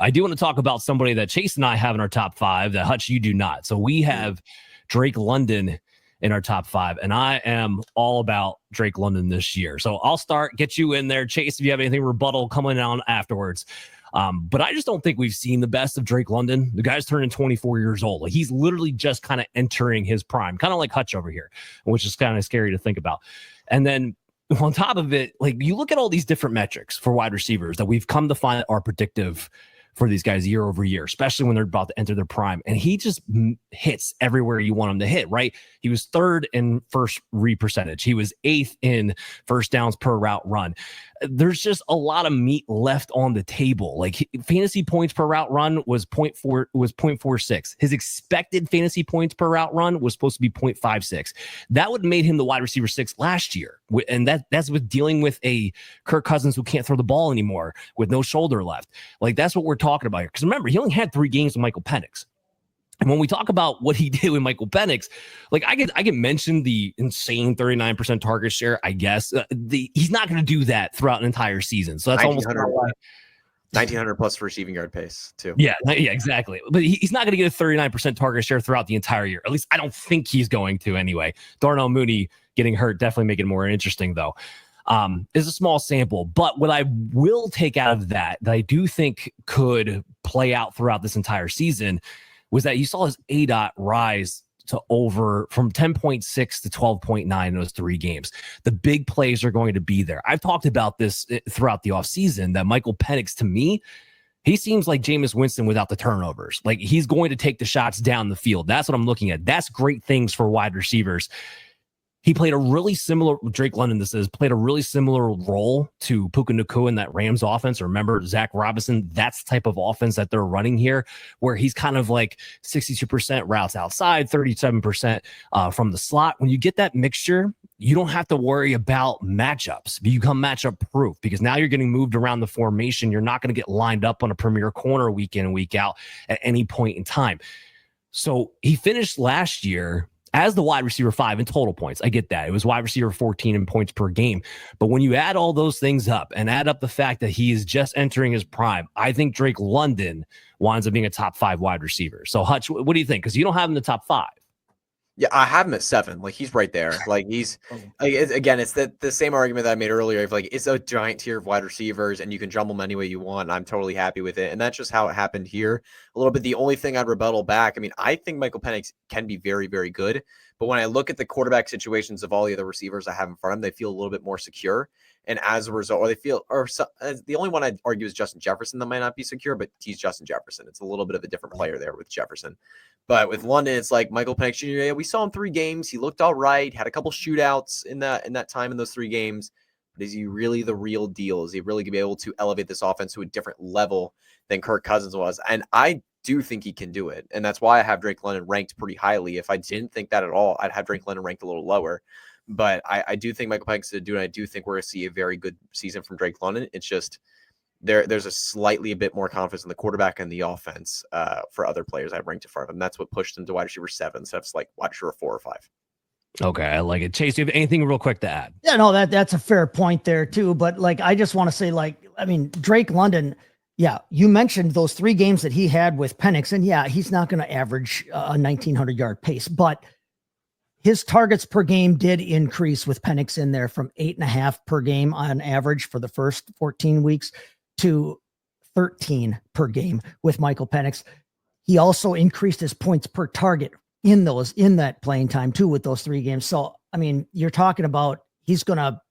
I do want to talk about somebody that Chase and I have in our top 5 that Hutch, you do not. So we have Drake London in our top 5, and I am all about Drake London this year. So I'll start, get you in there. Chase, if you have anything rebuttal coming on afterwards. But I just don't think we've seen the best of Drake London. The guy's turning 24 years old. Like, he's literally just kind of entering his prime, kind of like Hutch over here, which is kind of scary to think about. And then on top of it, like, you look at all these different metrics for wide receivers that we've come to find are predictive for these guys year over year, especially when they're about to enter their prime. And he just hits everywhere you want him to hit, right? He was 3rd in first read percentage. He was 8th in first downs per route run. There's just a lot of meat left on the table. Like, fantasy points per route run was 0.46. His expected fantasy points per route run was supposed to be 0.56. That would have made him the wide receiver 6 last year. And that's with dealing with a Kirk Cousins who can't throw the ball anymore with no shoulder left. Like, that's what we're talking about here. Because remember, he only had 3 games with Michael Penix. And when we talk about what he did with Michael Penix, like, I can mention the insane 39% target share, I guess. He's not going to do that throughout an entire season. So that's almost 1,900 plus receiving yard pace too. Yeah, exactly. But he's not going to get a 39% target share throughout the entire year. At least I don't think he's going to anyway. Darnell Mooney getting hurt definitely make it more interesting, though. Is a small sample. But what I will take out of that I do think could play out throughout this entire season was that you saw his ADOT rise to over from 10.6 to 12.9 in those 3 games. The big plays are going to be there. I've talked about this throughout the offseason that Michael Penix, to me, he seems like Jameis Winston without the turnovers. Like, he's going to take the shots down the field. That's what I'm looking at. That's great things for wide receivers. He played a really similar, Drake London, played a really similar role to Puka Nacua in that Rams offense. Remember, Zach Robinson, that's the type of offense that they're running here, where he's kind of like 62% routes outside, 37% from the slot. When you get that mixture, you don't have to worry about matchups. You become matchup proof because now you're getting moved around the formation. You're not going to get lined up on a premier corner week in and week out at any point in time. So he finished last year as the wide receiver 5 in total points. I get that. It was wide receiver 14 in points per game. But when you add all those things up and add up the fact that he is just entering his prime, I think Drake London winds up being a top 5 wide receiver. So, Hutch, what do you think? Because you don't have him in the top 5. Yeah, I have him at 7. Like, he's right there. Like, he's again, it's the same argument that I made earlier. Of like, it's a giant tier of wide receivers, and you can jumble them any way you want. I'm totally happy with it, and that's just how it happened here. A little bit. The only thing I'd rebuttal back. I mean, I think Michael Penix can be very, very good, but when I look at the quarterback situations of all the other receivers I have in front of them, they feel a little bit more secure. And as a result, or they feel, or so, the only one I'd argue is Justin Jefferson that might not be secure, but he's Justin Jefferson. It's a little bit of a different player there with Jefferson. But with London, it's like Michael Penix Jr. Yeah, we saw him 3 games. He looked all right, had a couple shootouts in that time in those 3 games. But is he really the real deal? Is he really going to be able to elevate this offense to a different level than Kirk Cousins was? And I do think he can do it. And that's why I have Drake London ranked pretty highly. If I didn't think that at all, I'd have Drake London ranked a little lower. But I do think Michael Penix did do it. I do think we're going to see a very good season from Drake London. It's just there's a bit more confidence in the quarterback and the offense for other players I've ranked in front of him. That's what pushed him to wide receiver 7 instead of like wide receiver 4 or 5. Okay, I like it. Chase, do you have anything real quick to add? Yeah, no, that's a fair point there too. But like, I just want to say, like, I mean, Drake London, yeah, you mentioned those 3 games that he had with Penix, and yeah, he's not going to average a 1,900 yard pace, but his targets per game did increase with Penix in there from 8.5 per game on average for the first 14 weeks to 13 per game with Michael Penix. He also increased his points per target in that playing time too with those 3 games. So, I mean, you're talking about he's going to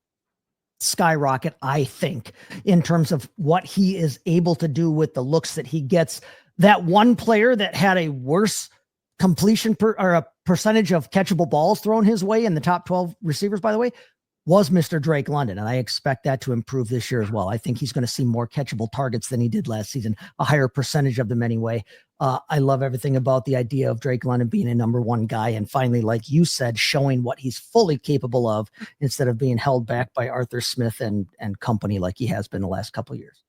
skyrocket, I think, in terms of what he is able to do with the looks that he gets. That one player that had a worse completion or a percentage of catchable balls thrown his way in the top 12 receivers, by the way, was Mr. Drake London. And I expect that to improve this year as well. I think he's going to see more catchable targets than he did last season, a higher percentage of them anyway. I love everything about the idea of Drake London being a number 1 guy. And finally, like you said, showing what he's fully capable of instead of being held back by Arthur Smith and company like he has been the last couple of years.